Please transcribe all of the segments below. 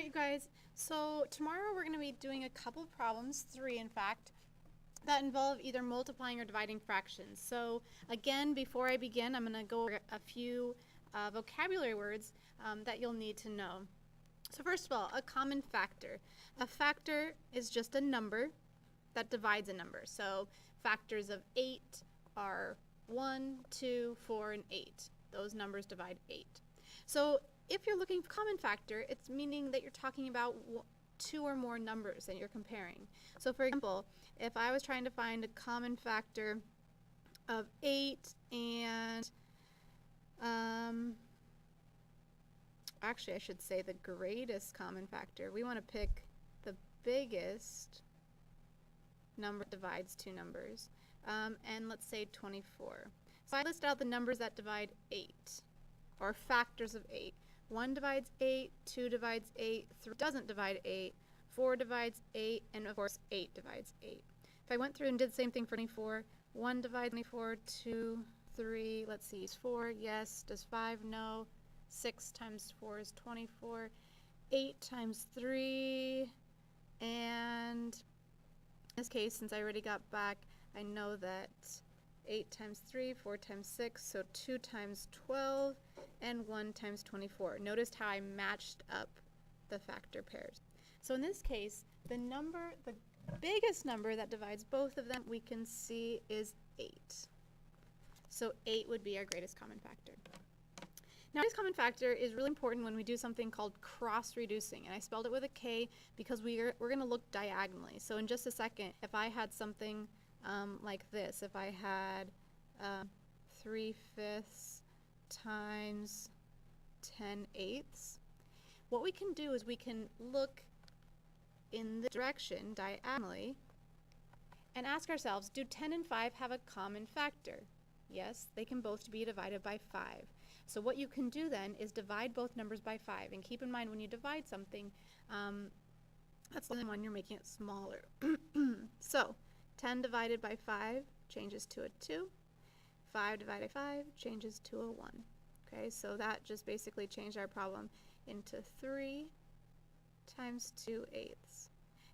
Alright, you guys, so tomorrow we're going to be doing a couple problems, 3 in fact, that involve either multiplying or dividing fractions. So again, before I begin, I'm going to go over a few vocabulary words that you'll need to know. So first of all, a common factor. A factor is just a number that divides a number. So factors of 8 are 1, 2, 4, and 8. Those numbers divide 8. So if you're looking for common factor, it's meaning that you're talking about 2 or more numbers that you're comparing. So for example, if I was trying to find a common factor of 8 and actually I should say the greatest common factor, we want to pick the biggest number that divides 2 numbers, and let's say 24. So I list out the numbers that divide 8, or factors of 8. 1 divides 8, 2 divides 8, 3 doesn't divide 8, 4 divides 8, and of course 8 divides 8. If I went through and did the same thing for 24, 1 divides 24, 2, 3, let's see, is 4, yes, does 5, no, 6 times 4 is 24, 8 times 3, and in this case, since I already got back, I know that 8 times 3, 4 times 6, so 2 times 12, and 1 times 24. Notice how I matched up the factor pairs. So in this case, the biggest number that divides both of them we can see is 8. So 8 would be our greatest common factor. Now, this common factor is really important when we do something called cross-reducing, and I spelled it with a K because we're going to look diagonally. So in just a second, if I had something like this, if I had 3/5 times 10/8, what we can do is we can look in the direction diagonally and ask ourselves, do 10 and 5 have a common factor? Yes, they can both be divided by 5. So what you can do then is divide both numbers by 5. And keep in mind, when you divide something, that's the one you're making it smaller. So 10 divided by 5 changes to a 2. 5 divided by 5 changes to a 1. Okay, so that just basically changed our problem into 3 times 2/8.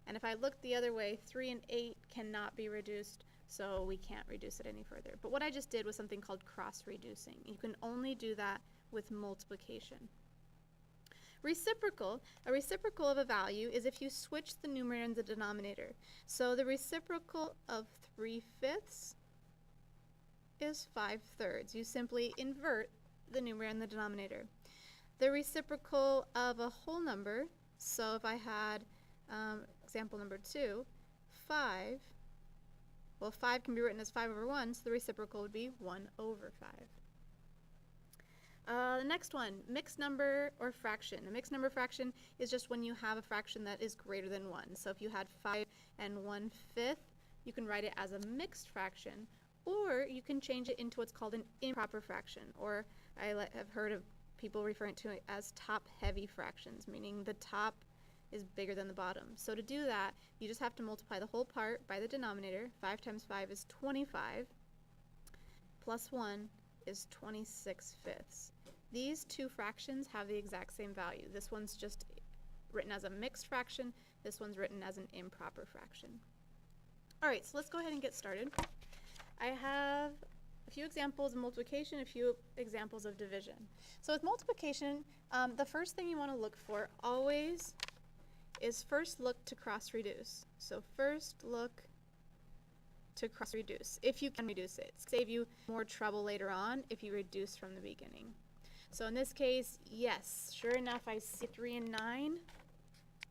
And if I look the other way, 3 and 8 cannot be reduced, so we can't reduce it any further. But what I just did was something called cross-reducing. You can only do that with multiplication. Reciprocal. A reciprocal of a value is if you switch the numerator and the denominator. So the reciprocal of 3/5 is 5/3. You simply invert the numerator and the denominator. The reciprocal of a whole number, so if I had example number 2, 5, well, 5 can be written as 5 over 1, so the reciprocal would be 1 over 5. The next one, mixed number or fraction. A mixed number fraction is just when you have a fraction that is greater than 1. So if you had 5 and 1/5, you can write it as a mixed fraction, or you can change it into what's called an improper fraction, or I have heard of people referring to it as top-heavy fractions, meaning the top is bigger than the bottom. So to do that, you just have to multiply the whole part by the denominator. 5 times 5 is 25, plus 1 is 26/5. These two fractions have the exact same value. This one's just written as a mixed fraction. This one's written as an improper fraction. All right, so let's go ahead and get started. I have a few examples of multiplication, a few examples of division. So with multiplication, the first thing you want to look for always is first look to cross-reduce. So first look to cross-reduce, if you can reduce it. Save you more trouble later on if you reduce from the beginning. So in this case, yes, sure enough, I see 3 and 9.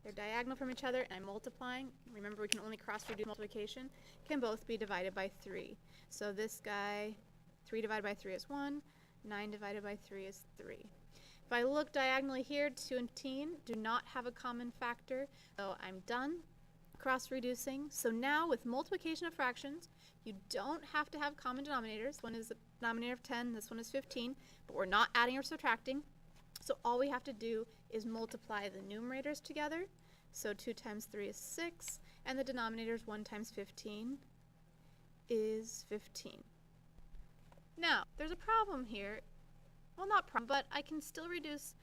They're diagonal from each other, and I'm multiplying. Remember, we can only cross-reduce multiplication. Can both be divided by 3. So this guy, 3 divided by 3 is 1. 9 divided by 3 is 3. If I look diagonally here, 2 and 10 do not have a common factor, so I'm done cross-reducing. So now with multiplication of fractions, you don't have to have common denominators. One is the denominator of 10, this one is 15, but we're not adding or subtracting. So all we have to do is multiply the numerators together. So 2 times 3 is 6, and the denominators 1 times 15 is 15. Now, there's a problem here. Well, not problem, but I can still reduce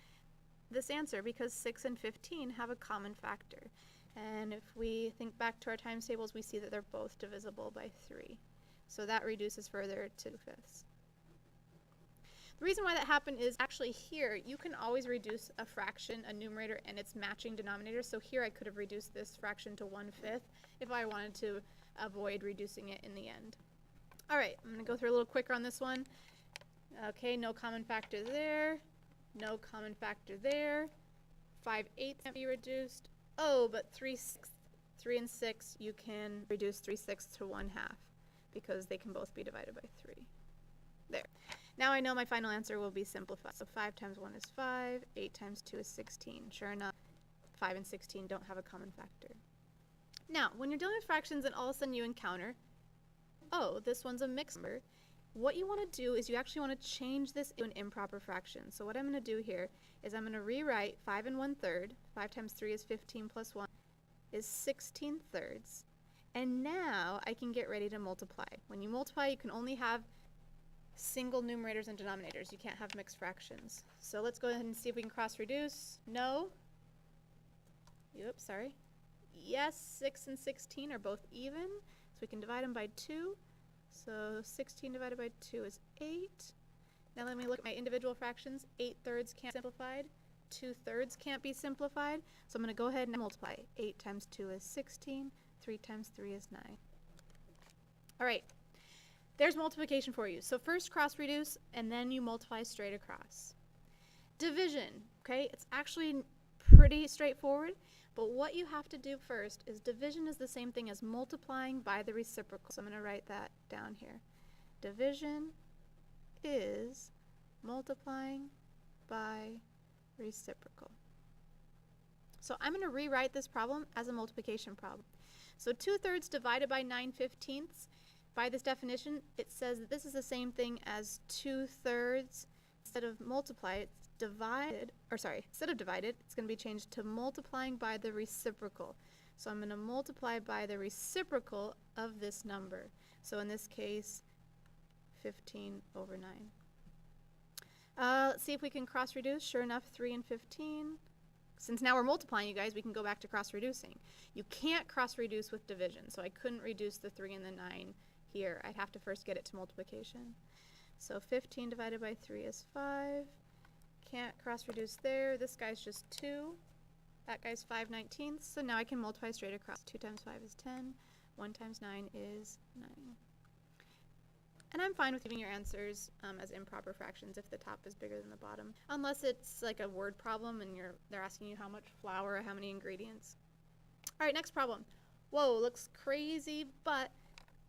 this answer because 6 and 15 have a common factor. And if we think back to our times tables, we see that they're both divisible by 3. So that reduces further to 2/5. The reason why that happened is actually here, you can always reduce a fraction, a numerator, and its matching denominator. So here I could have reduced this fraction to 1/5 if I wanted to avoid reducing it in the end. All right, I'm going to go through a little quicker on this one. Okay, no common factor there. No common factor there. 5/8 can't be reduced. Oh, but 3 and 6, you can reduce 3/6 to 1/2 because they can both be divided by 3. There. Now I know my final answer will be simplified. So 5 times 1 is 5, 8 times 2 is 16. Sure enough, 5 and 16 don't have a common factor. Now, when you're dealing with fractions and all of a sudden you encounter, oh, this one's a mixed number, what you want to do is you actually want to change this into an improper fraction. So what I'm going to do here is I'm going to rewrite 5 and 1/3. 5 times 3 is 15 plus 1 is 16/3. And now I can get ready to multiply. When you multiply, you can only have single numerators and denominators. You can't have mixed fractions. So let's go ahead and see if we can cross reduce. No. Oops, sorry. Yes, 6 and 16 are both even. So we can divide them by 2. So 16 divided by 2 is 8. Now let me look at my individual fractions. 8/3 can't be simplified. 2/3 can't be simplified. So I'm going to go ahead and multiply. 8 times 2 is 16. 3 times 3 is 9. All right. There's multiplication for you. So first cross reduce, and then you multiply straight across. Division, okay? It's actually pretty straightforward, but what you have to do first is division is the same thing as multiplying by the reciprocal. So I'm going to write that down here. Division is multiplying by reciprocal. So I'm going to rewrite this problem as a multiplication problem. So 2/3 divided by 9/15. By this definition, it says that this is the same thing as 2/3. Instead of multiply, it's divided, or sorry, instead of divided, it's going to be changed to multiplying by the reciprocal. So I'm going to multiply by the reciprocal of this number. So in this case, 15/9. Let's see if we can cross reduce. Sure enough, 3 and 15. Since now we're multiplying, you guys, we can go back to cross reducing. You can't cross reduce with division, so I couldn't reduce the 3 and the 9 here. I'd have to first get it to multiplication. So 15 divided by 3 is 5. Can't cross reduce there. This guy's just 2. That guy's 5/19. So now I can multiply straight across. 2 times 5 is 10. 1 times 9 is 9. And I'm fine with giving your answers as improper fractions if the top is bigger than the bottom, unless it's like a word problem and they're asking you how much flour or how many ingredients. All right, next problem. Whoa, looks crazy, but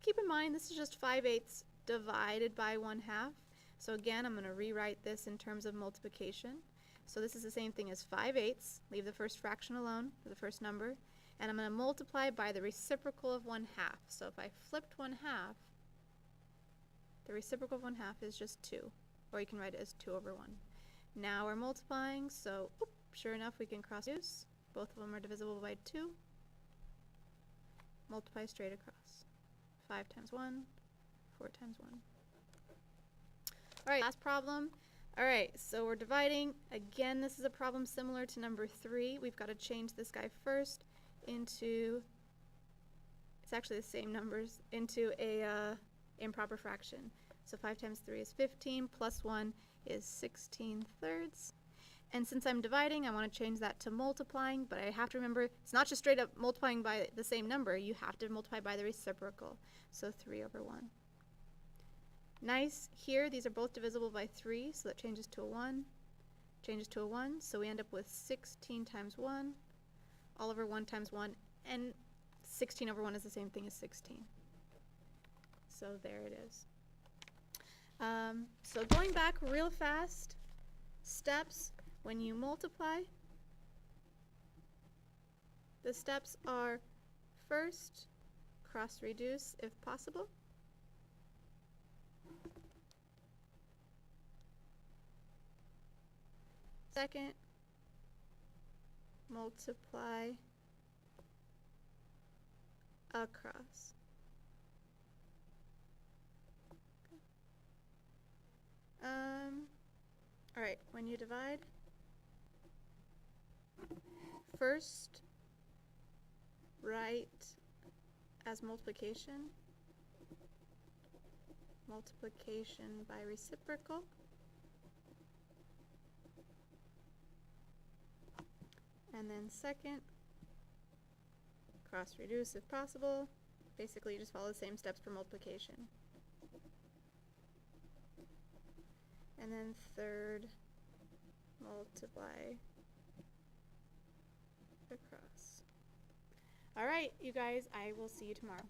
keep in mind this is just 5/8 divided by 1/2. So again, I'm going to rewrite this in terms of multiplication. So this is the same thing as 5/8. Leave the first fraction alone, or the first number, and I'm going to multiply by the reciprocal of 1/2. So if I flipped 1/2, the reciprocal of 1/2 is just 2, or you can write it as 2/1. Now we're multiplying, so sure enough, we can cross reduce. Both of them are divisible by 2. Multiply straight across. 5 times 1, 4 times 1. All right, last problem. All right, so we're dividing. Again, this is a problem similar to number 3. We've got to change this guy first into, it's actually the same numbers, into a improper fraction. So 5 times 3 is 15, plus 1 is 16/3. And since I'm dividing, I want to change that to multiplying, but I have to remember it's not just straight up multiplying by the same number. You have to multiply by the reciprocal. So 3/1. Nice. Here, these are both divisible by 3, so that changes to a 1. Changes to a 1, so we end up with 16 times 1, all over 1 times 1, and 16/1 is the same thing as 16. So there it is. So going back real fast, steps when you multiply, the steps are first, cross reduce if possible. Second, multiply across. All right, when you divide, first write as multiplication by reciprocal, and then second, cross reduce if possible. Basically, you just follow the same steps for multiplication. And then third, multiply across. All right, you guys, I will see you tomorrow.